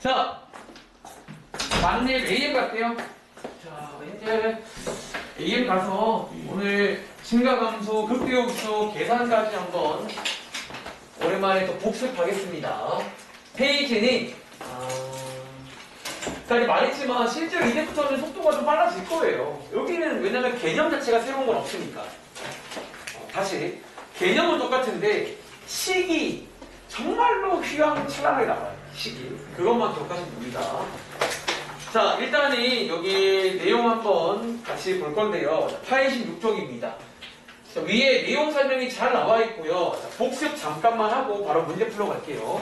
자, 만렙 AM 갈게요. 자, 이제 AM 가서 오늘 증가감소, 극대역수, 계산까지 한번 오랜만에 또 복습하겠습니다. 페이지는 자, 말했지만 실제로 이제부터는 속도가 좀 빨라질 거예요. 여기는 왜냐면 개념 자체가 새로운 건 없으니까. 다시 개념은 똑같은데 식이 정말로 휘황찬란하게 나와요. 식이. 그것만 기억하시면 됩니다. 자, 일단은 여기 내용 한번 같이 볼 건데요. 86쪽입니다. 위에 내용 설명이 잘 나와 있고요. 자, 복습 잠깐만 하고 바로 문제 풀러 갈게요.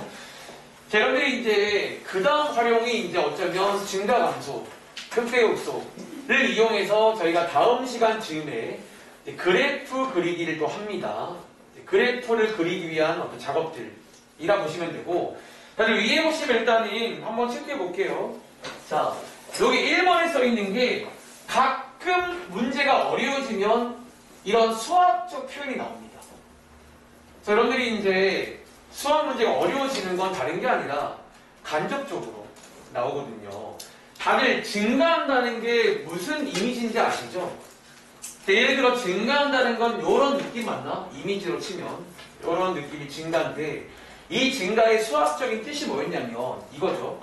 자, 여러분들이 이제 그 다음 활용이 이제 어쩌면 증가감소, 극대역소를 이용해서 저희가 다음 시간 즈음에 그래프 그리기를 또 합니다. 그래프를 그리기 위한 어떤 작업들이라 보시면 되고, 자, 위에 보시면 일단은 한번 체크해 볼게요. 자, 여기 1번에 써 있는 게 가끔 문제가 어려워지면 이런 수학적 표현이 나옵니다. 자, 여러분들이 이제 수학 문제가 어려워지는 건 다른 게 아니라 간접적으로 나오거든요. 다들 증가한다는 게 무슨 이미지인지 아시죠? 예를 들어 증가한다는 건 이런 느낌 맞나? 이미지로 치면 이런 느낌이 증가인데 이 증가의 수학적인 뜻이 뭐였냐면 이거죠.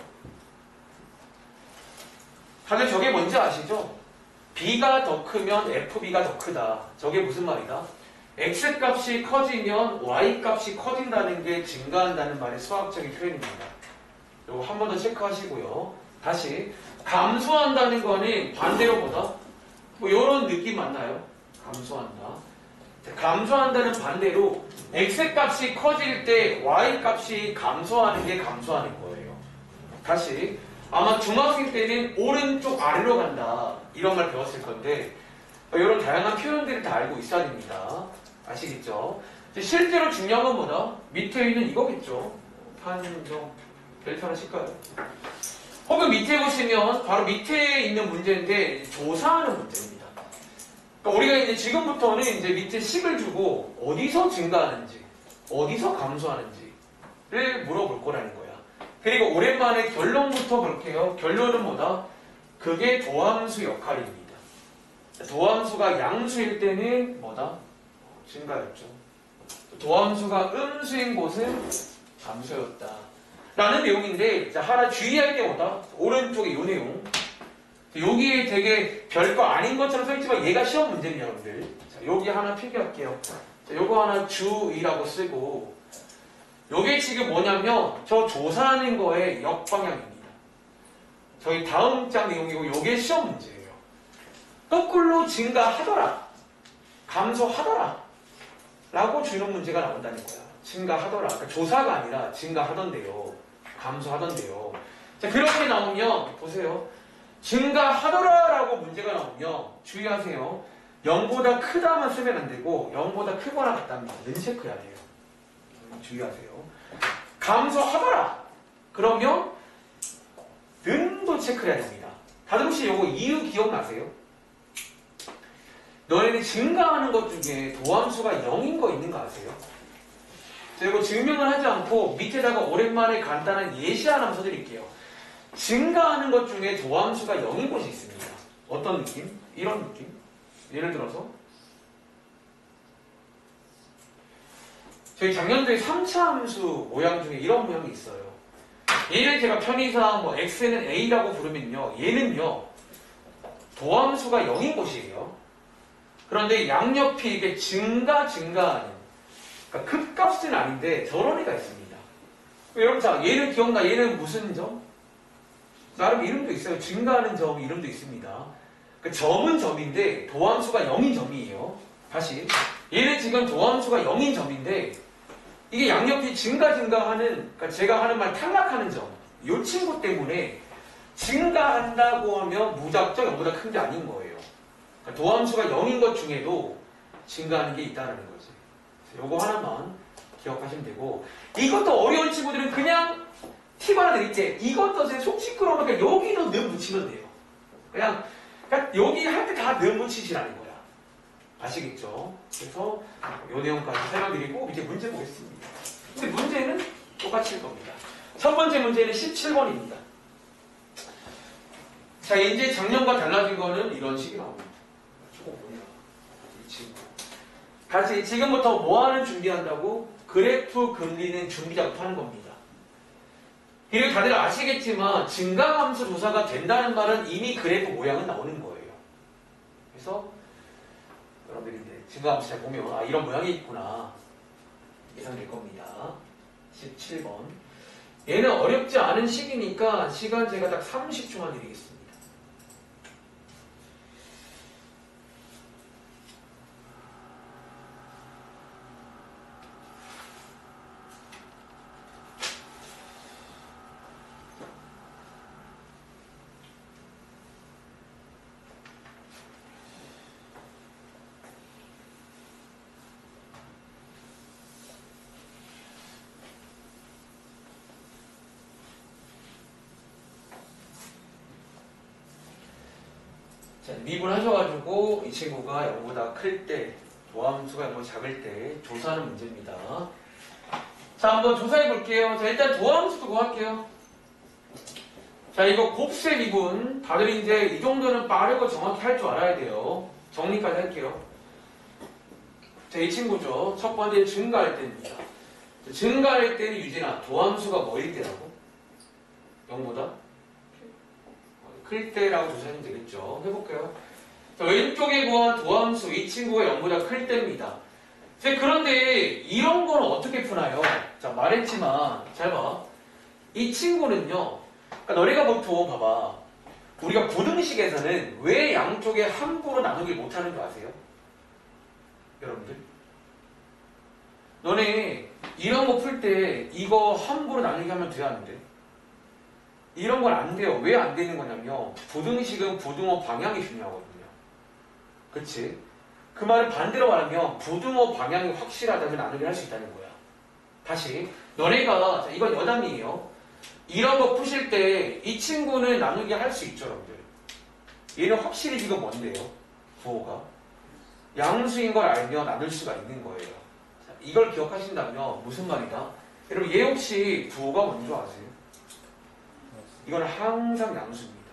다들 저게 뭔지 아시죠? B가 더 크면 FB가 더 크다. 저게 무슨 말이다? X값이 커지면 Y값이 커진다는 게 증가한다는 말의 수학적인 표현입니다. 이거 한 번 더 체크하시고요. 다시 감소한다는 거는 반대로 보다 뭐 이런 느낌 맞나요? 감소한다. 감소한다는 반대로 X값이 커질 때 Y값이 감소하는 게 감소하는 거예요. 다시 아마 중학생 때는 오른쪽 아래로 간다 이런 말 배웠을 건데 이런 다양한 표현들을 다 알고 있어야 됩니다. 아시겠죠? 실제로 중요한 건 뭐다? 밑에 있는 이거겠죠? 판정 벨트 하나 칠까요? 혹은 밑에 보시면 바로 밑에 있는 문제인데 조사하는 문제입니다. 그러니까 우리가 이제 지금부터는 이제 밑에 식을 주고 어디서 증가하는지 어디서 감소하는지를 물어볼 거라는 거야. 그리고 오랜만에 결론부터 볼게요. 결론은 뭐다? 그게 도함수 역할입니다. 도함수가 양수일 때는 뭐다? 증가였죠. 도함수가 음수인 곳은 감소였다. 라는 내용인데 하나 주의할 게 뭐다? 오른쪽에 이 내용. 여기에 되게 별거 아닌 것처럼 써있지만 얘가 시험 문제입니다, 여러분들. 자, 여기 하나 필기할게요. 자, 요거 하나 주의라고 쓰고 요게 지금 뭐냐면 저 조사하는 거의 역방향입니다. 저희 다음 장 내용이고 요게 시험 문제예요. 거꾸로 증가하더라, 감소하더라 라고 주는 문제가 나온다는 거야. 증가하더라. 그러니까 조사가 아니라 증가하던데요, 감소하던데요. 자, 그렇게 나오면 보세요. 증가하더라 라고 문제가 나오면 주의하세요. 0보다 크다만 쓰면 안 되고 0보다 크거나 같다면 는 체크해야 돼요. 주의하세요. 감소하더라 그러면 는도 체크해야 됩니다. 다들 혹시 요거 이유 기억나세요? 너네는 증가하는 것 중에 도함수가 0인 거 있는 거 아세요? 자, 이거 증명을 하지 않고 밑에다가 오랜만에 간단한 예시 하나 써드릴게요. 증가하는 것 중에 도함수가 0인 곳이 있습니다. 어떤 느낌? 이런 느낌? 예를 들어서 저희 작년도에 3차 함수 모양 중에 이런 모양이 있어요. 얘를 제가 편의상 뭐 x는 a라고 부르면요, 얘는요 도함수가 0인 곳이에요. 그런데 양옆이 이게 증가하는, 그러니까 극값은 아닌데 저런 애가 있습니다. 여러분, 자, 얘는 기억나? 얘는 무슨 점? 나름 이름도 있어요. 증가하는 점 이름도 있습니다. 그 점은 점인데 도함수가 0인 점이에요. 다시 얘는 지금 도함수가 0인 점인데 이게 양옆이 증가하는, 그러니까 제가 하는 말 탈락하는 점, 이 친구 때문에 증가한다고 하면 무작정 0보다 큰 게 아닌 거예요. 그러니까 도함수가 0인 것 중에도 증가하는 게 있다는 거지. 요거 하나만 기억하시면 되고, 이것도 어려운 친구들은 그냥 팁 하나 드릴게. 이것도 제 속 시끄러우니까 여기도 는 붙이면 돼요. 그러니까 여기 할 때 다 는 붙이시라는 거야. 아시겠죠? 그래서 요 내용까지 설명드리고 이제 문제 보겠습니다. 근데 문제는 똑같을 겁니다. 첫 번째 문제는 17번입니다. 자, 이제 작년과 달라진 거는 이런 식이 나옵니다. 저거 뭐냐? 이 친구. 다시 지금부터 뭐 하는 준비한다고? 그래프 그리는 준비 작업하는 겁니다. 그리고 다들 아시겠지만 증가함수 조사가 된다는 말은 이미 그래프 모양은 나오는 거예요. 그래서 여러분들이 이제 증가함수 잘 보면 아 이런 모양이 있구나 예상될 겁니다. 17번. 얘는 어렵지 않은 식이니까 시간 제가 딱 30초만 드리겠습니다. 자, 미분하셔가지고 이 친구가 0보다 클 때, 도함수가 0보다 작을 때 조사하는 문제입니다. 자, 한번 조사해 볼게요. 자, 일단 도함수도 구할게요. 자, 이거 곱셈 미분. 다들 이제 이 정도는 빠르고 정확히 할 줄 알아야 돼요. 정리까지 할게요. 자, 이 친구죠. 첫 번째 증가할 때입니다. 자, 증가할 때는 유진아, 도함수가 뭐일 때라고? 0보다? 클 때라고 조사하면 되겠죠. 해볼게요. 자, 왼쪽에 구한 도함수 이 친구가 0보다 클 때입니다. 자, 그런데 이런 거는 어떻게 푸나요? 자, 말했지만 잘 봐. 이 친구는요. 그러니까 너네가 보통 봐봐. 우리가 부등식에서는 왜 양쪽에 함부로 나누기 못하는 줄 아세요? 여러분들? 너네 이런 거 풀 때 이거 함부로 나누기 하면 돼야 안 돼? 이런 건 안 돼요. 왜 안 되는 거냐면 부등식은 부등호 방향이 중요하거든요. 그치? 그 말은 반대로 말하면 부등호 방향이 확실하다면 나누기를 할 수 있다는 거야. 다시 너네가 자, 이건 여담이에요. 이런 거 푸실 때 이 친구는 나누기 할 수 있죠. 여러분들. 얘는 확실히 지금 뭔데요? 부호가 양수인 걸 알면 나눌 수가 있는 거예요. 자, 이걸 기억하신다면 무슨 말이다? 여러분 얘 혹시 부호가 뭔지 아세요? 이거는 항상 양수입니다.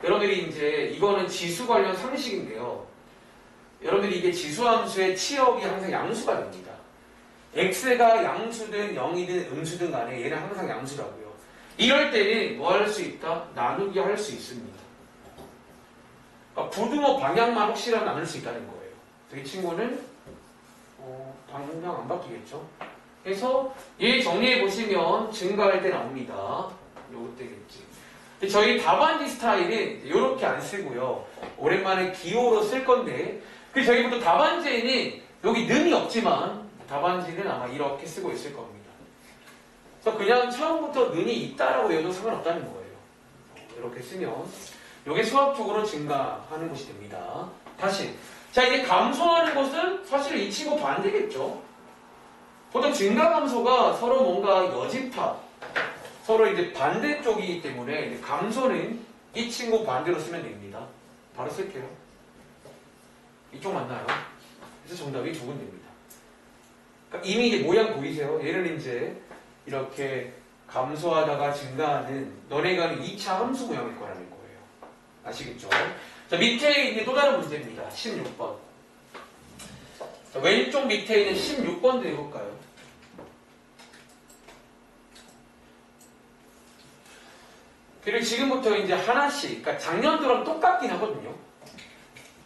여러분들이 이제 이거는 지수 관련 상식인데요. 여러분들이 이게 지수함수의 치역이 항상 양수가 됩니다. x가 양수든 0이든 음수든 간에 얘는 항상 양수라고요. 이럴 때는 뭐 할 수 있다? 나누기 할 수 있습니다. 그러니까 부등호 방향만 확실하게 나눌 수 있다는 거예요. 이 친구는 방향 안 바뀌겠죠. 그래서 얘 정리해 보시면 증가할 때 나옵니다. 요때겠지. 저희 답안지 스타일은 이렇게 안 쓰고요. 오랜만에 기호로 쓸 건데, 그 저희부터 답안지에는 여기 는이 없지만 답안지는 아마 이렇게 쓰고 있을 겁니다. 그래서 그냥 처음부터 는이 있다라고 외워도 상관없다는 거예요. 이렇게 쓰면 이게 수학적으로 증가하는 것이 됩니다. 다시. 자, 이제 감소하는 것은 사실 이 친구 반대겠죠. 보통 증가 감소가 서로 뭔가 여집합, 서로 이제 반대쪽이기 때문에 이제 감소는 이 친구 반대로 쓰면 됩니다. 바로 쓸게요. 이쪽 맞나요? 그래서 정답이 두 군데입니다. 그러니까 이미 이제 모양 보이세요? 얘는 이제 이렇게 감소하다가 증가하는 너네가 하는 2차 함수 모양일 거라는 거예요. 아시겠죠? 자, 밑에 있는 또 다른 문제입니다. 16번. 자, 왼쪽 밑에 있는 16번도 해볼까요? 그리고 지금부터 이제 하나씩, 그러니까 작년도랑 똑같긴 하거든요.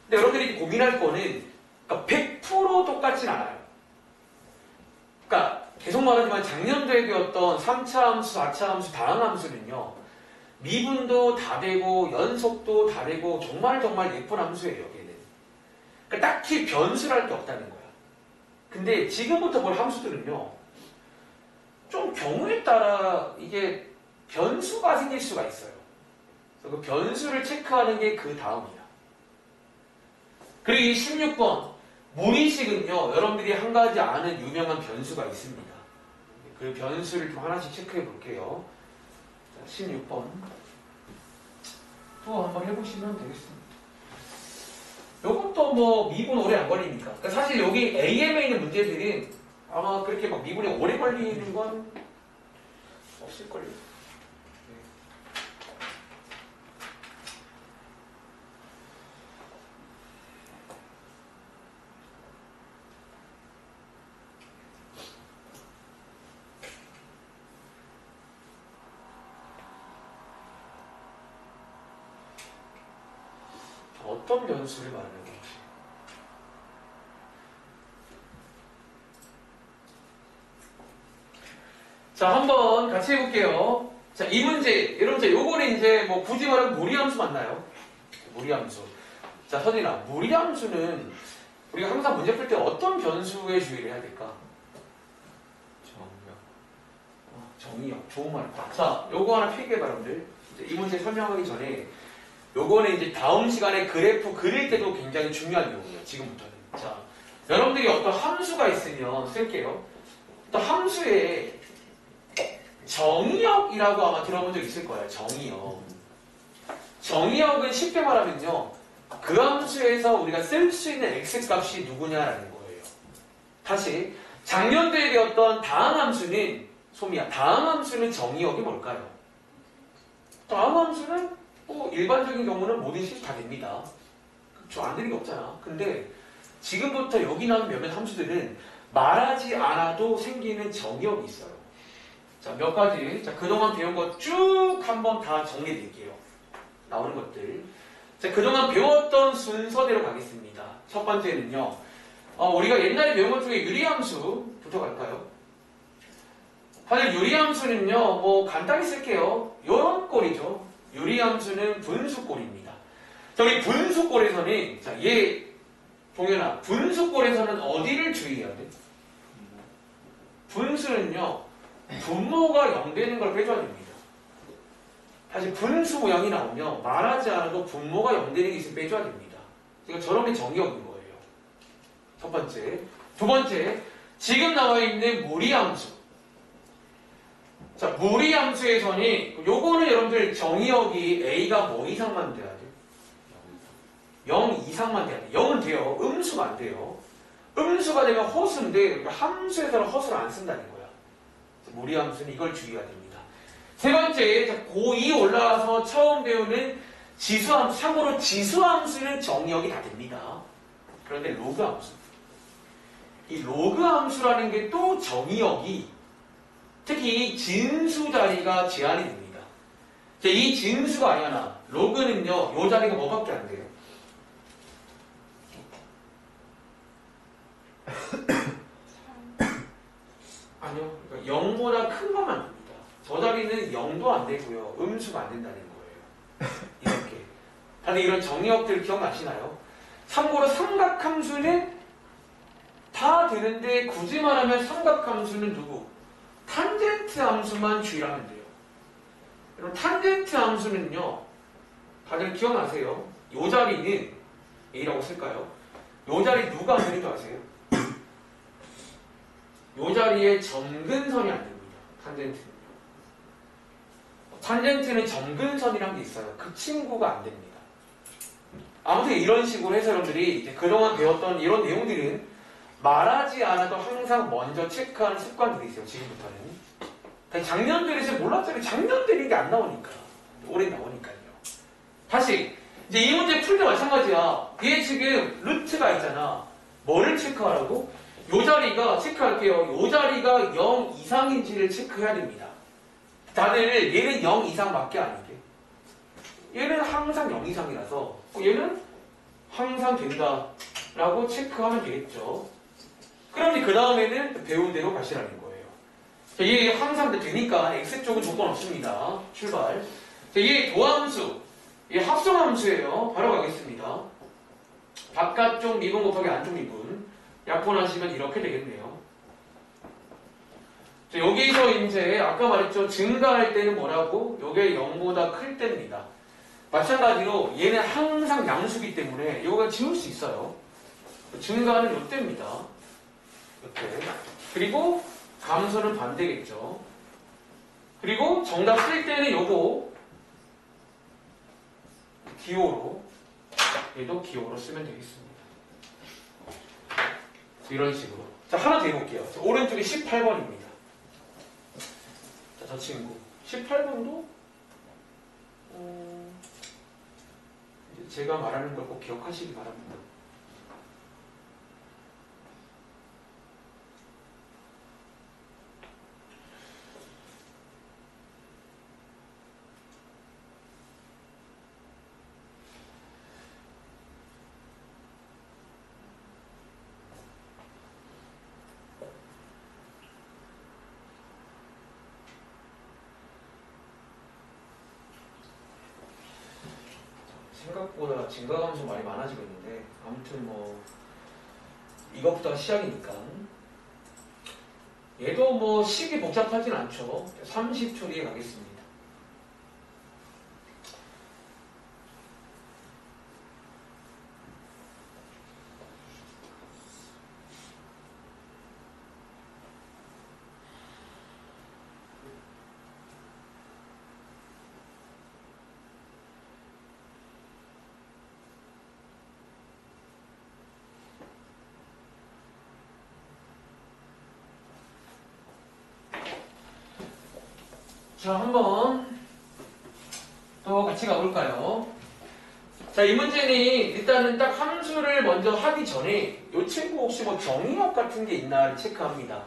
근데 여러분들이 고민할 거는 그러니까 100% 똑같진 않아요. 그러니까 계속 말하지만 작년도에 배웠던 3차 함수, 4차 함수, 다항함수는요. 미분도 다 되고 연속도 다 되고 정말 예쁜 함수예요. 얘는. 그러니까 딱히 변수를 할 게 없다는 거야. 근데 지금부터 볼 함수들은요. 좀 경우에 따라 이게 변수가 생길 수가 있어요. 그래서 그 변수를 체크하는 게 그 다음이야. 그리고 이 16번 무리식은요. 여러분들이 한 가지 아는 유명한 변수가 있습니다. 그 변수를 좀 하나씩 체크해 볼게요. 자, 16번 또 한번 해보시면 되겠습니다. 이것도 뭐 미분 오래 안 걸리니까. 그러니까 사실 여기 AM에 있는 문제들은 아마 그렇게 막 미분이 오래 걸리는 건 없을걸요. 네. 어떤 변수를 말하는 건지. 자, 한번 같이 해볼게요. 자, 이 문제, 여러분, 요거는 이제 뭐 굳이 말하면 무리함수 맞나요? 무리함수. 자, 선인아, 무리함수는 우리가 항상 문제 풀 때 어떤 변수에 주의를 해야 될까? 정의역. 좋은 말이다. 자, 요거 하나 필기해 바람들. 이 문제 설명하기 전에 요거는 이제 다음 시간에 그래프 그릴 때도 굉장히 중요한 내용이에요. 지금부터는. 자, 여러분들이 어떤 함수가 있으면 쓸게요. 또 함수에 정의역이라고 아마 들어본 적 있을 거예요. 정의역. 정의역은 쉽게 말하면요. 그 함수에서 우리가 쓸 수 있는 x값이 누구냐라는 거예요. 다시 작년도에 배웠던 다항함수는 소미야. 다항함수는 정의역이 뭘까요? 다항함수는 뭐 일반적인 경우는 모든 식이 다 됩니다. 그렇죠? 안 되는 게 없잖아. 근데 지금부터 여기 나온 몇몇 함수들은 말하지 않아도 생기는 정의역이 있어요. 자, 몇 가지. 자, 그동안 배운 거 쭉 한번 다 정리해 드릴게요. 나오는 것들. 자, 그동안 배웠던 순서대로 가겠습니다. 첫 번째는요. 우리가 옛날에 배운 것 중에 유리함수부터 갈까요? 사실 유리함수는요. 뭐 간단히 쓸게요. 요런 꼴이죠. 유리함수는 분수꼴입니다. 저기 분수꼴에서는 자, 얘 동현아, 분수꼴에서는 어디를 주의해야 돼? 분수는요. 분모가 0 되는 걸 빼줘야 됩니다. 사실 분수 모양이 나오면 말하지 않아도 분모가 0 되는 게 있으면 빼줘야 됩니다. 그러니까 저런 게 정의역인 거예요. 첫 번째. 두 번째, 지금 나와 있는 무리함수. 자, 무리함수에서는 요거는 여러분들 정의역이 A가 뭐 이상만 돼야 돼? 0 이상만 돼야 돼. 0은 돼요. 음수가 안 돼요. 음수가 되면 허수인데 그러니까 함수에서는 허수를 안 쓴다는 거야. 무리함수는 이걸 주의해야 됩니다. 세 번째, 고2 올라와서 처음 배우는 지수함수. 참고로 지수함수는 정의역이 다 됩니다. 그런데 로그함수. 이 로그함수라는 게 또 정의역이 특히 진수 자리가 제한이 됩니다. 이 진수가 아니야. 로그는요, 요 자리가 뭐밖에 안 돼요? 아니요. 그러니까 0보다 큰 것만 됩니다. 저 자리는 0도 안 되고요. 음수가 안 된다는 거예요. 이렇게. 다들 이런 정의역들 기억나시나요? 참고로 삼각함수는 다 되는데 굳이 말하면 삼각함수는 누구? 탄젠트 함수만 주의하면 돼요. 여러분 탄젠트 함수는요. 다들 기억나세요? 이 자리는 A라고 쓸까요? 이 자리 누가 안 되는 줄 아세요? 이 자리에 점근선이 안 됩니다. 탄젠트는요. 탄젠트는 점근선이라는 게 있어요. 그 친구가 안 됩니다. 아무튼 이런 식으로 해서 여러분들이 이제 그동안 배웠던 이런 내용들은 말하지 않아도 항상 먼저 체크하는 습관들이 있어요. 지금부터는. 작년도에 잘 몰랐잖아요. 작년도에 이게 안 나오니까. 올해 나오니까요. 다시 이제 이 문제 풀 때 마찬가지야. 얘 지금 루트가 있잖아. 뭐를 체크하라고? 요 자리가 체크할게요. 요 자리가 0 이상인지를 체크해야 됩니다. 다들 얘는 0 이상밖에 아니게. 얘는 항상 0 이상이라서 얘는 항상 된다라고 체크하면 되겠죠. 그럼 그 다음에는 배운 대로 가시라는 거예요. 이게 항상 되니까 X쪽은 조건 없습니다. 출발. 이게 도함수, 이게 합성함수예요. 바로 가겠습니다. 바깥쪽 미분 곱하기 안쪽 미분. 약분하시면 이렇게 되겠네요. 여기서 이제 아까 말했죠. 증가할 때는 뭐라고? 요게 0보다 클 때입니다. 마찬가지로 얘는 항상 양수기 때문에 이거가 지울 수 있어요. 증가는 요때입니다. 이렇게. 그리고 감소는 반대겠죠. 그리고 정답 쓸 때는 요거 기호로, 얘도 기호로 쓰면 되겠습니다. 이런 식으로. 자, 하나 더 해볼게요. 오른쪽에 18번입니다. 저 친구 18번도 제가 말하는 걸 꼭 기억하시기 바랍니다. 생각보다 증가감소 말이 많아지고 있는데 아무튼 뭐 이것부터가 시작이니까 얘도 뭐 식이 복잡하진 않죠. 30초 뒤에 가겠습니다. 자, 한번 또 같이 가볼까요? 자, 이 문제는 일단은 딱 함수를 먼저 하기 전에 이 친구 혹시 뭐 정의역 같은 게 있나 체크합니다.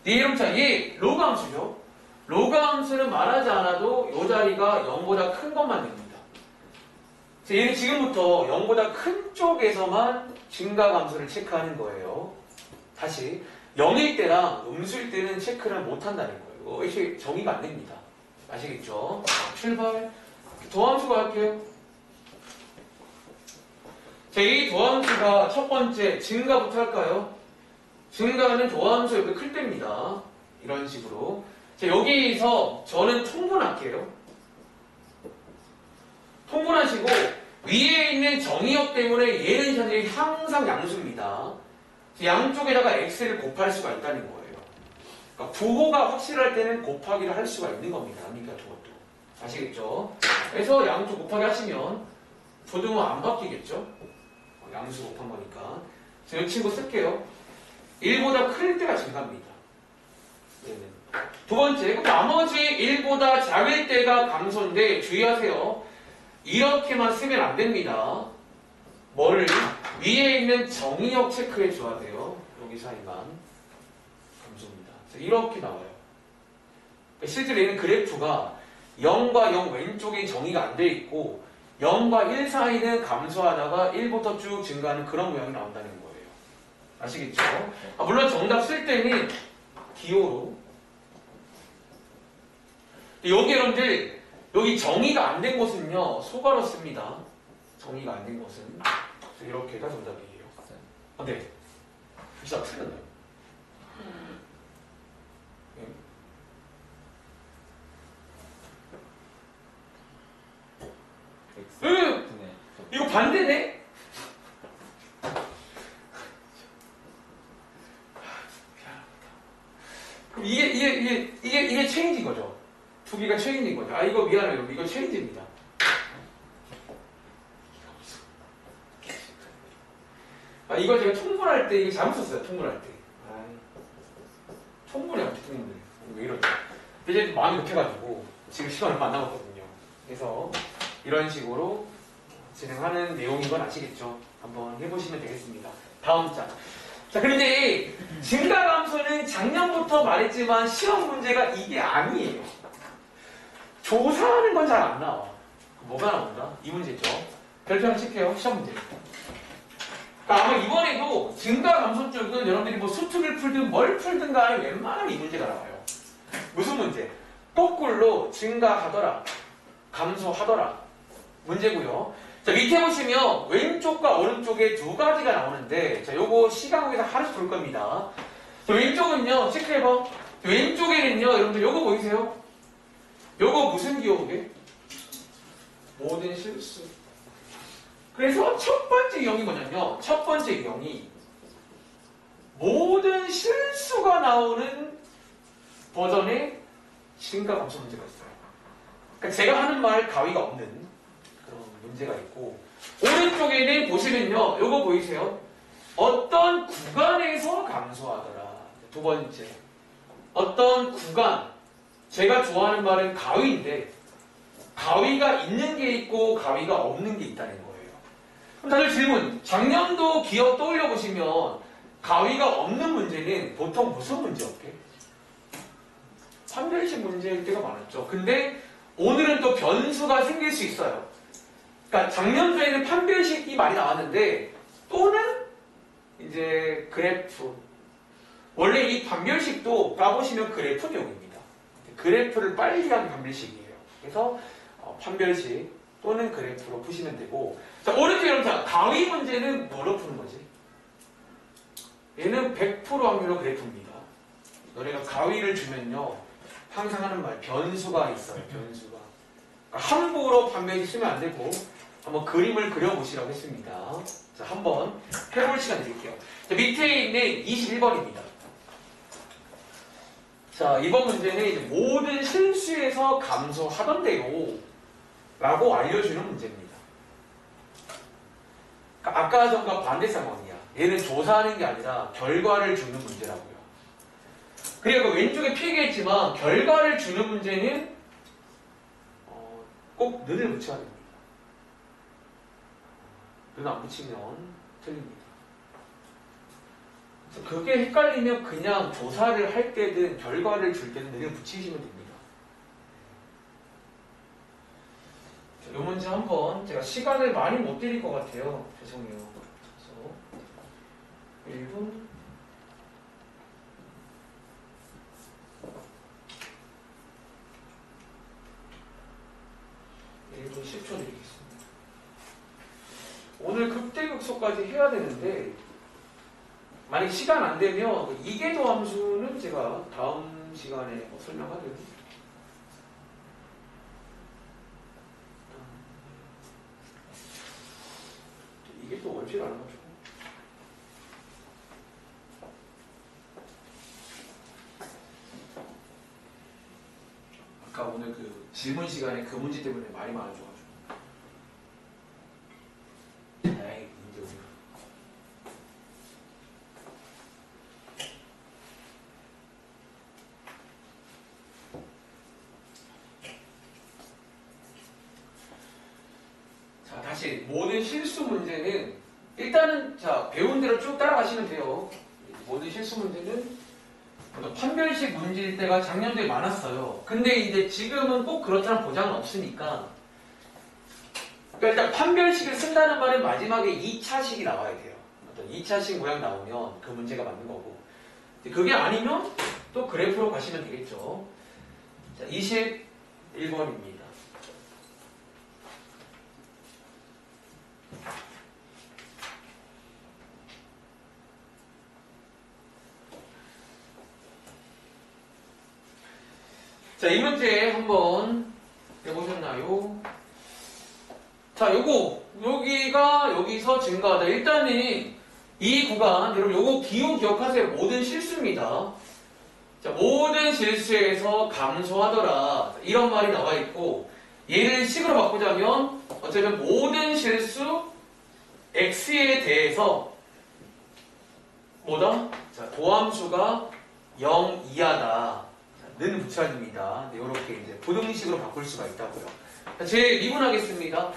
네, 이름 자, 얘 로그 함수죠? 로그 함수는 말하지 않아도 이 자리가 0보다 큰 것만 됩니다. 자, 얘는 지금부터 0보다 큰 쪽에서만 증가 함수를 체크하는 거예요. 다시 0일 때랑 음수일 때는 체크를 못 한다는 거예요. 이게 정의가 안 됩니다. 아시겠죠? 출발. 도함수가 할게요. 자, 이 도함수가 첫 번째 증가부터 할까요? 증가는 도함수 이렇게 클 때입니다. 이런 식으로. 자, 여기서 저는 통분할게요. 통분하시고 위에 있는 정의역 때문에 얘는 현재 항상 양수입니다. 양쪽에다가 x를 곱할 수가 있다는 거예요. 그러니까 부호가 확실할 때는 곱하기를 할 수가 있는 겁니다. 그러니까 그것도. 아시겠죠? 그래서 양쪽 곱하기 하시면 부등호 안 바뀌겠죠? 양수 곱한 거니까. 이 친구 쓸게요. 1보다 클 때가 증가입니다. 얘는. 두 번째, 나머지 1보다 작을 때가 감소인데 주의하세요. 이렇게만 쓰면 안 됩니다. 뭐를? 위에 있는 정의역 체크해 줘야 돼요. 여기 사이만. 이렇게 나와요. 실제로 얘는 그래프가 0과 0 왼쪽이 정의가 안 돼 있고 0과 1 사이는 감소하다가 1부터 쭉 증가하는 그런 모양이 나온다는 거예요. 아시겠죠? 물론 정답 쓸 때는 기호로. 여기 여러분들 여기 정의가 안 된 곳은요 소가로 씁니다. 정의가 안 된 곳은 이렇게가 정답이에요. 네. 글씨 틀렸나요? 이거 반대네? 그럼 이게 체인지인 거죠? 두 개가 체인지인 거죠? 아, 이거 미안해요. 이거 체인지입니다. 아, 이거 제가 통분할 때 이게 잘못 썼어요. 통분할 때. 통분이 어떻게 통분을 왜 이러지? 근데 이제 마음이 급해가지고 지금 시간 얼마 안 남았거든요. 그래서 이런 식으로 진행하는 내용인 건 아시겠죠? 한번 해보시면 되겠습니다. 다음 장. 자, 그런데 증가감소는 작년부터 말했지만 시험 문제가 이게 아니에요. 조사하는 건 잘 안 나와. 뭐가 나온다? 이 문제죠. 별표 하나 칠게요. 시험 문제. 그러니까 아마 이번에도 증가감소 쪽은 여러분들이 뭐 수특을 풀든 뭘 풀든 간에 웬만하면 이 문제가 나와요. 무슨 문제? 거꾸로 증가하더라. 감소하더라. 문제고요. 자, 밑에 보시면 왼쪽과 오른쪽에 두 가지가 나오는데 자, 요거 시간국에서 하나씩 볼 겁니다. 자, 왼쪽은요. 체크해봐. 왼쪽에는요. 여러분들 요거 보이세요? 요거 무슨 기호게? 모든 실수. 그래서 첫 번째 유형이 뭐냐면요. 첫 번째 유형이 모든 실수가 나오는 버전의 증가감소 문제가 있어요. 그러니까 제가 하는 말 가위가 없는 그런 문제가 있고 오른쪽에는 보시면요. 요거 보이세요? 어떤 구간에서 감소하더라. 두 번째. 어떤 구간. 제가 좋아하는 말은 가위인데 가위가 있는 게 있고 가위가 없는 게 있다는 거예요. 그럼 다들 질문, 작년도 기억 떠올려 보시면 가위가 없는 문제는 보통 무슨 문제였게? 판별식 문제일 때가 많았죠. 근데 오늘은 또 변수가 생길 수 있어요. 그러니까 작년도에는 판별식이 많이 나왔는데 또는 이제 그래프. 원래 이 판별식도 까보시면 그래프 내용입니다. 그래프를 빨리 하는 판별식이에요. 그래서 판별식 또는 그래프로 푸시면 되고, 자, 오른쪽 여러분, 가위 문제는 뭐로 푸는 거지? 얘는 100% 확률로 그래프입니다. 너네가 가위를 주면요, 항상 하는 말, 변수가 있어요, 변수가. 그러니까 함부로 판별식 쓰면 안 되고, 한번 그림을 그려보시라고 했습니다. 자, 한번 해볼 시간 드릴게요. 자, 밑에 있는 21번입니다. 자, 이번 문제는 이제 모든 실수에서 감소하던데요 라고 알려주는 문제입니다. 그러니까 아까 전과 반대 상황이야. 얘는 조사하는 게 아니라 결과를 주는 문제라고요. 그리고 왼쪽에 필기했지만 결과를 주는 문제는 꼭 는을 붙여야 됩니다. 는 안 붙이면 틀립니다. 그게 헷갈리면 그냥 조사를 할 때든 결과를 줄 때든 는을 붙이시면 됩니다. 이 문제 한번 제가 시간을 많이 못 드릴 것 같아요. 죄송해요. 그래서 1분 1분 10초 드리겠습니다. 오늘 극대극소까지 해야 되는데 만약에 시간 안 되면 이계도 함수는 제가 다음 시간에 설명하려고. 이게 또 원칙 안 가지고. 아까 오늘 그 질문 시간에 그 문제 때문에 말이 많아져가지고. 에이, 문제 오늘. 자, 다시 모든 실수 문제는 일단은 자 배운 대로 쭉 따라가시면 돼요. 모든 실수 문제는 판별식 문제일 때가 작년도에 많았어요. 근데 이제 지금은 꼭 그렇다는 보장은 없으니까. 그러니까 일단 판별식을 쓴다는 말은 마지막에 2차식이 나와야 돼요. 어떤 2차식 모양 나오면 그 문제가 맞는 거고. 그게 아니면 또 그래프로 가시면 되겠죠. 자, 21번입니다. 자, 이 문제 한번 해보셨나요? 자, 여기가 여기서 증가하다. 일단은 이 구간, 여러분 요거 기호 기억하세요. 모든 실수입니다. 자, 모든 실수에서 감소하더라. 이런 말이 나와 있고, 얘를 식으로 바꾸자면, 어쩌면 모든 실수 x에 대해서 뭐다? 자, 도함수가 0 이하다. 는 붙여집니다. 이렇게 이제 부등식으로 바꿀 수가 있다고요. 제 미분하겠습니다.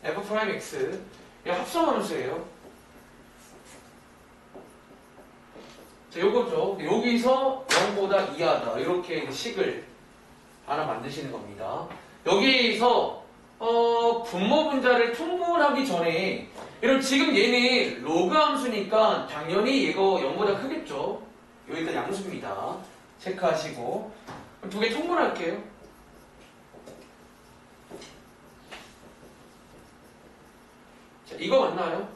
f'(x) 합성함수예요. 자, 요거죠. 여기서 0보다 이하다. 이렇게 식을 하나 만드시는 겁니다. 여기서 분모 분자를 통분하기 전에 여러분 지금 얘는 로그 함수니까 당연히 이거 0보다 크겠죠. 여기가 양수입니다. 체크하시고 두 개 통분할게요. 자, 이거 맞나요?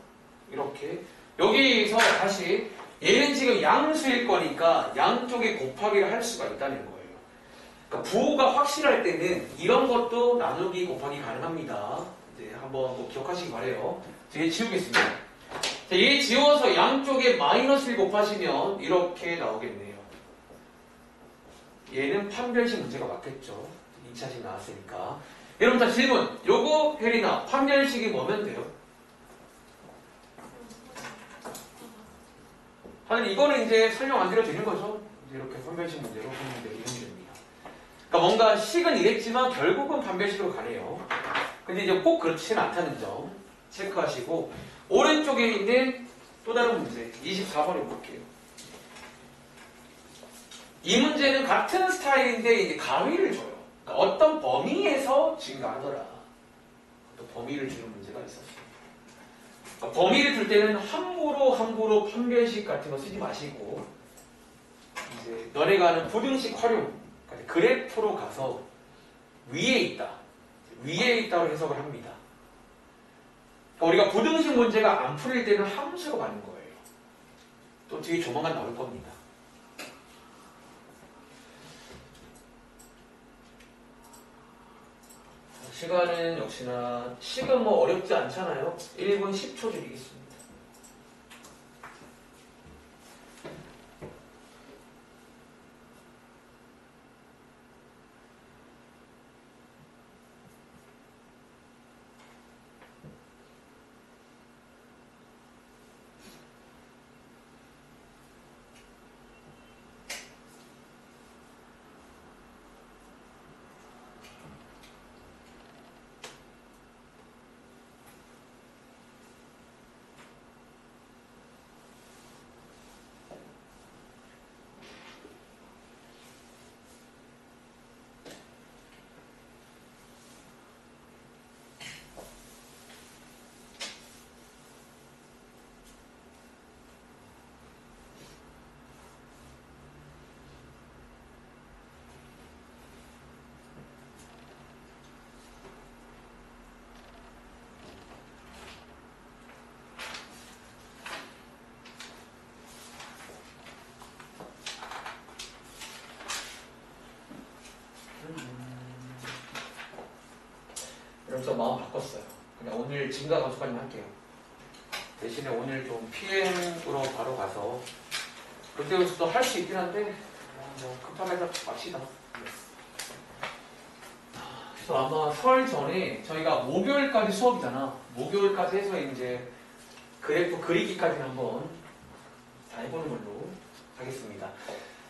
이렇게 여기서 다시 얘는 지금 양수일 거니까 양쪽에 곱하기를 할 수가 있다는 거예요. 그러니까 부호가 확실할 때는 이런 것도 나누기 곱하기 가능합니다. 이제 한번 꼭 기억하시기 바래요. 얘 지우겠습니다. 자, 얘 지워서 양쪽에 마이너스를 곱하시면 이렇게 나오겠네요. 얘는 판별식 문제가 맞겠죠. 2차식 나왔으니까. 여러분 자 질문. 요거 혜린아 판별식이 뭐면 돼요? 사실 이거는 이제 설명 안 드려도 되는 거죠. 이렇게 판별식 문제로 푸는 게 이런 문제입니다. 그러니까 뭔가 식은 이랬지만 결국은 반별식으로 가네요. 근데 이제 꼭 그렇지는 않다는 점 체크하시고 오른쪽에 있는 또 다른 문제 24번을 볼게요. 이 문제는 같은 스타일인데 이제 가위를 줘요. 그러니까 어떤 범위에서 증가하더라. 어떤 범위를 주는 문제가 있었어요. 그러니까 범위를 줄 때는 함부로 판별식 같은 거 쓰지 마시고 이제 너네가 하는 부등식 활용 그래프로 가서 위에 있다로 해석을 합니다. 그러니까 우리가 부등식 문제가 안 풀릴 때는 함수로 가는 거예요. 또 뒤에 조만간 나올 겁니다. 시간은 역시나 식은 뭐 어렵지 않잖아요. 1분 10초 드리겠습니다. 그래서 마음 바꿨어요. 그냥 오늘 증가 감소까지만 할게요. 대신에 오늘 좀 PM으로 바로 가서 그때부터 할 수 있긴 한데 뭐 급하게 맙시다. 그래서 아마 설 전에 저희가 목요일까지 수업이잖아. 목요일까지 해서 이제 그래프 그리기까지 한번 다 해보는 걸로 하겠습니다.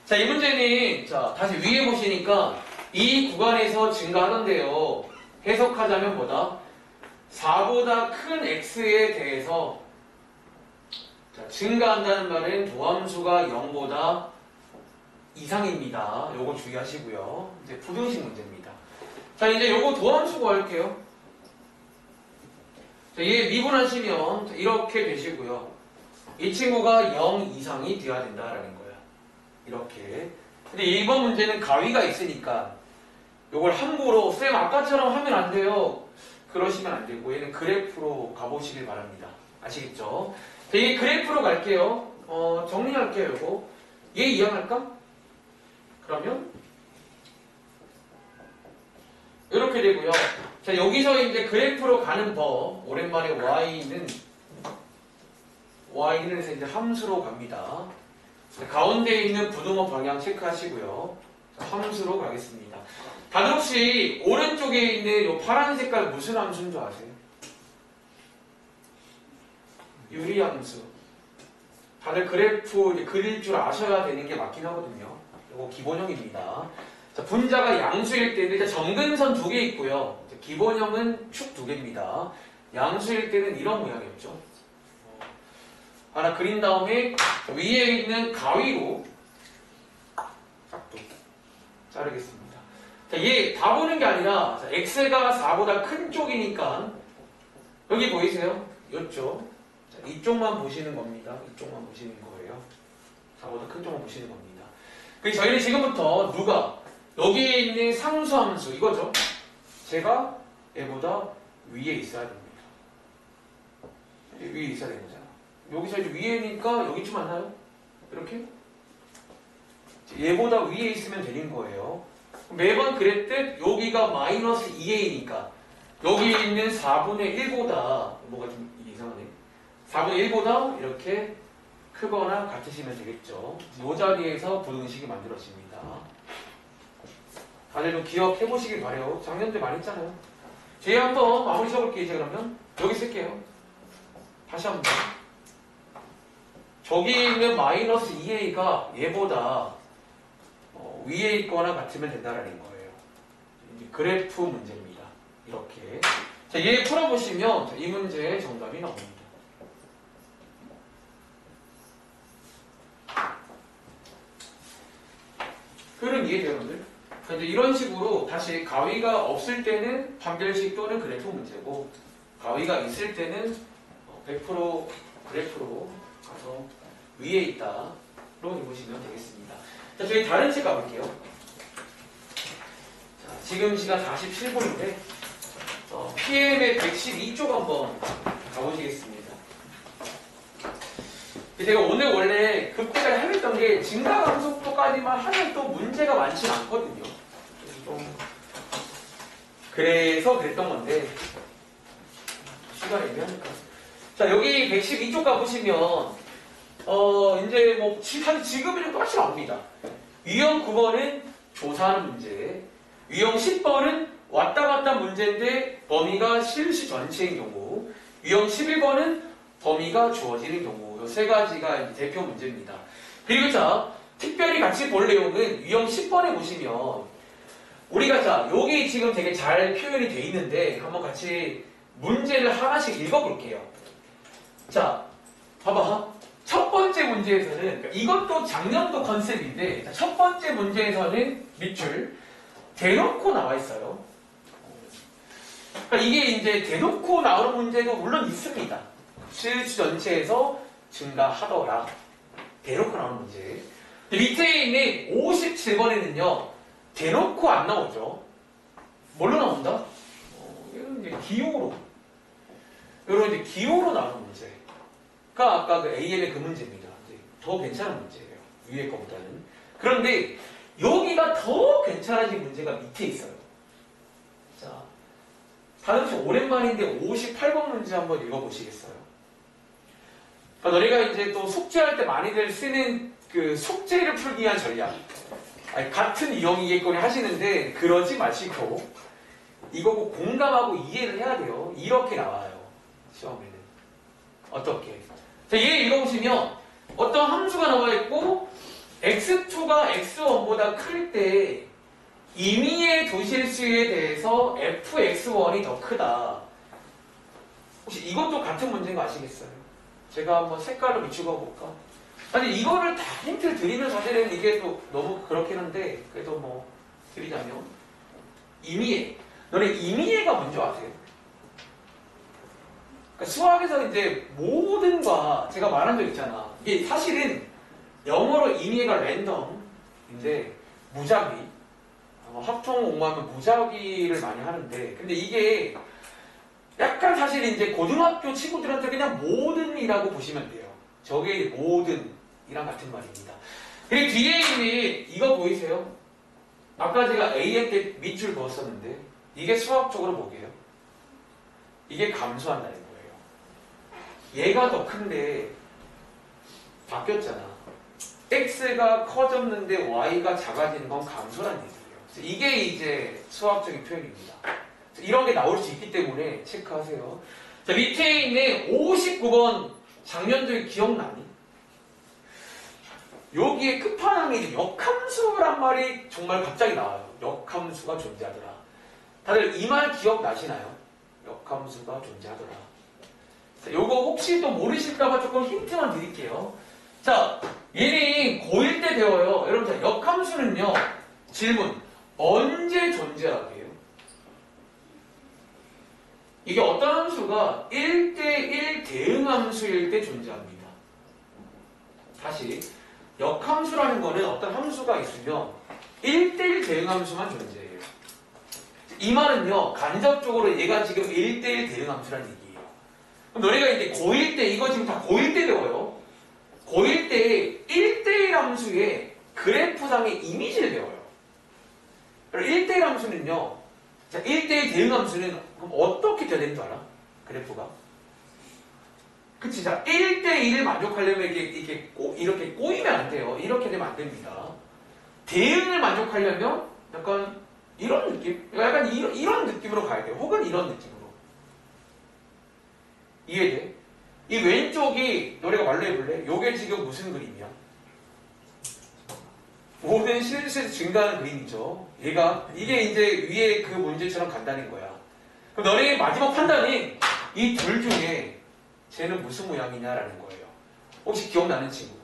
자, 이 문제는 자 다시 위에 보시니까 이 구간에서 증가하던데요. 해석하자면 뭐다? 4보다 큰 x에 대해서 자, 증가한다는 말은 도함수가 0보다 이상입니다. 요거 주의하시고요. 이제 부등식 문제입니다. 자, 이제 요거 도함수 구할게요. 자, 얘 미분하시면 이렇게 되시고요. 이 친구가 0 이상이 돼야 된다라는 거야. 이렇게. 근데 이번 문제는 가위가 있으니까 요걸 함부로 쌤 아까처럼 하면 안 돼요. 그러시면 안 되고 얘는 그래프로 가보시길 바랍니다. 아시겠죠? 자, 이 그래프로 갈게요. 정리할게요. 요거 얘 이해할까? 그러면 이렇게 되고요. 자, 여기서 이제 그래프로 가는 법 오랜만에 y는 해서 이제 함수로 갑니다. 자, 가운데 있는 부등호 방향 체크하시고요. 자, 함수로 가겠습니다. 다들 혹시 오른쪽에 있는 이 파란 색깔 무슨 함수인 줄 아세요? 유리함수. 다들 그래프 이제 그릴 줄 아셔야 되는 게 맞긴 하거든요. 이거 기본형입니다. 자, 분자가 양수일 때는 이제 점근선 2개 있고요. 기본형은 축 2개입니다. 양수일 때는 이런 모양이었죠. 하나 그린 다음에 위에 있는 가위로 싹둑 자르겠습니다. 자, 얘 다 보는 게 아니라 자, x가 4보다 큰 쪽이니까 여기 보이세요? 이쪽. 자, 이쪽만 보시는 겁니다. 이쪽만 보시는 거예요. 4보다 큰 쪽만 보시는 겁니다. 그래서 저희는 지금부터 누가 여기에 있는 상수함수 이거죠. 제가 얘보다 위에 있어야 됩니다. 위에 있어야 되는 거잖아. 여기서 이제 위에니까 여기쯤 만나요? 이렇게? 얘보다 위에 있으면 되는 거예요. 매번 그랬듯 여기가 마이너스 2a니까 여기 있는 4분의 1보다 뭐가 좀 이상하네. 4분의 1보다 이렇게 크거나 같으시면 되겠죠. 이 자리에서 부등식이 만들어집니다. 다들 좀 기억해 보시길 바래요. 작년에 많이 했잖아요. 제 한번 마무리 써볼게요. 이제 그러면 여기 쓸게요. 다시 한번. 저기 있는 마이너스 2a가 얘보다 위에 있거나 같으면 된다는 거예요. 그래프 문제입니다. 이렇게. 자, 얘 풀어보시면 이 문제의 정답이 나옵니다. 그럼 이해돼요, 여러분들? 근데 이런 식으로 다시 가위가 없을 때는 판별식 또는 그래프 문제고, 가위가 있을 때는 100% 그래프로 가서 위에 있다로 보시면 되겠습니다. 자, 저희 다른 책 가볼게요. 자, 지금 시간 47분인데 PM의 112쪽 한번 가보시겠습니다. 제가 오늘 원래 급대를 하겠던 게 증가 감속도까지만 하면 또 문제가 많지 않거든요. 그래서 그랬던 건데 시간이 하니까. 자, 여기 112쪽 가보시면 이제 뭐 사실 지금이랑 똑같이 나옵니다. 유형 9번은 조사하는 문제, 유형 10번은 왔다 갔다 문제인데 범위가 실시 전체인 경우, 유형 11번은 범위가 주어지는 경우, 이 세 가지가 이제 대표 문제입니다. 그리고 자, 특별히 같이 볼 내용은 유형 10번에 보시면 우리가 자, 여기 지금 되게 잘 표현이 돼 있는데 한번 같이 문제를 하나씩 읽어볼게요. 자, 봐봐. 첫 번째 문제에서는, 그러니까 이것도 작년도 컨셉인데, 첫 번째 문제에서는 밑줄 대놓고 나와 있어요. 그러니까 이게 이제 대놓고 나오는 문제도 물론 있습니다. 실수 전체에서 증가하더라. 대놓고 나오는 문제. 밑에 있는 57번에는요, 대놓고 안 나오죠. 뭘로 나온다? 이런 이제 기호로. 이런 이제 기호로 나오는 문제가 아까 그 AM의 그 문제입니다. 더 괜찮은 문제예요. 위에 거보다는. 그런데 여기가 더 괜찮아진 문제가 밑에 있어요. 자, 다른 좀 오랜만인데 58번 문제 한번 읽어보시겠어요? 그러니까 너희가 이제 또 숙제할 때 많이들 쓰는 그 숙제를 풀기 위한 전략. 아니, 같은 유형이겠거니 하시는데 그러지 마시고 이거 꼭 공감하고 이해를 해야 돼요. 이렇게 나와요. 시험에는. 어떻게? 자, 얘 읽어보시면 어떤 함수가 나와 있고 x2가 x1보다 클 때 임의의 도실수에 대해서 fx1이 더 크다. 혹시 이것도 같은 문제인 거 아시겠어요? 제가 한번 색깔로 비추어 볼까? 아니 이거를 다 힌트를 드리면 사실은 이게 또 너무 그렇긴 한데 그래도 뭐 드리자면 임의의 너네 임의의가 뭔지 아세요? 그러니까 수학에서 이제 모든과 제가 말한 적 있잖아. 이게 사실은 영어로 임의가 랜덤인데 무작위 합통 공부하면 무작위를 많이 하는데 근데 이게 약간 사실 이제 고등학교 친구들한테 그냥 모든이라고 보시면 돼요. 저게 모든이랑 같은 말입니다. 그리고 뒤에 있는 이거 보이세요? 아까 제가 AM 때 밑줄 그었었는데 이게 수학적으로 뭐게요? 이게 감소한다는 거예요. 얘가 더 큰데 바뀌었잖아. x가 커졌는데 y가 작아지는 건 감소란 얘기예요. 이게 이제 수학적인 표현입니다. 이런 게 나올 수 있기 때문에 체크하세요. 자, 밑에 있는 59번 작년도에 기억나니? 여기에 끝판왕에 역함수란 말이 정말 갑자기 나와요. 역함수가 존재하더라. 다들 이 말 기억나시나요? 역함수가 존재하더라. 자, 요거 혹시 또 모르실까봐 조금 힌트만 드릴게요. 자, 얘는 고1 때 배워요. 여러분, 자, 역함수는요, 질문, 언제 존재하게 해요? 이게 어떤 함수가 1대1 대응함수일 때 존재합니다. 다시, 역함수라는 거는 어떤 함수가 있으면 1대1 대응함수만 존재해요. 이 말은요, 간접적으로 얘가 지금 1대1 대응함수라는 얘기예요. 그럼 너네가 이제 고1 때, 이거 지금 다 고1 때 배워요. 고1 때 1대1 함수의 그래프상의 이미지를 배워요. 1대1 함수는요, 자, 1대1 대응 함수는 그럼 어떻게 돼야 되는 줄 알아? 그래프가? 그치? 자, 1대1을 만족하려면 이렇게 꼬이면 안 돼요. 이렇게 되면 안 됩니다. 대응을 만족하려면 약간 이런 느낌? 약간 이런 느낌으로 가야 돼요. 혹은 이런 느낌으로. 이해돼? 이 왼쪽이 너네가 말로 해볼래? 요게 지금 무슨 그림이야? 모든 실수에서 증가하는 그림이죠. 이게 이제 위에 그 문제처럼 간다는 거야. 그럼 너네 마지막 판단이 이 둘 중에 쟤는 무슨 모양이냐라는 거예요. 혹시 기억나는 친구?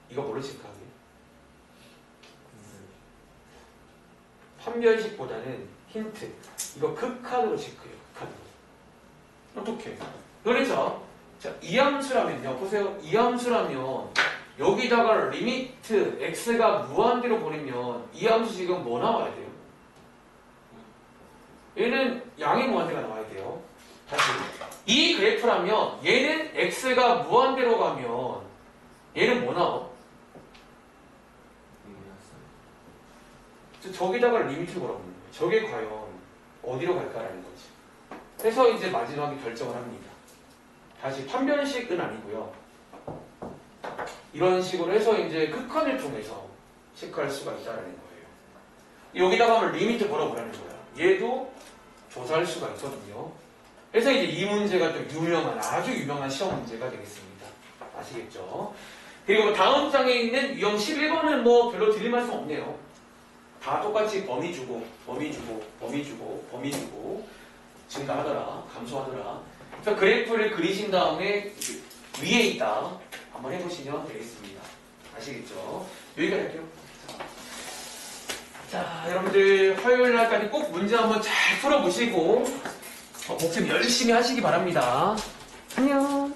이거 뭘로 체크하게? 판별식보다는 힌트. 이거 극한으로 체크해요. 극한으로. 어떻게? 그렇죠? 자, 이함수라면요. 보세요. 이함수라면 여기다가 리미트 x가 무한대로 보내면 이 함수 지금 뭐 나와야 돼요? 얘는 양의 무한대가 나와야 돼요. 다시. 이 그래프라면 얘는 x가 무한대로 가면 얘는 뭐 나와? 저기다가 리미트 뭐라고 하는 거예요? 저게 과연 어디로 갈까라는 거지. 그래서 이제 마지막에 결정을 합니다. 다시 판별식은 아니고요. 이런 식으로 해서 이제 극한을 통해서 체크할 수가 있다는 거예요. 여기다가 하면 리미트 뭐라고 하는 거야. 얘도 조사할 수가 있거든요. 그래서 이제 이 문제가 좀 아주 유명한 시험 문제가 되겠습니다. 아시겠죠? 그리고 다음 장에 있는 유형 11번은 뭐 별로 드릴 말씀 없네요. 다 똑같이 범위 주고 증가하더라, 감소하더라. 그래서 그래프를 그리신 다음에 위에 있다 한번 해보시면 되겠습니다. 아시겠죠? 여기까지 할게요. 자, 여러분들 화요일 날까지 꼭 문제 한번 잘 풀어보시고 복습 열심히 하시기 바랍니다. 안녕.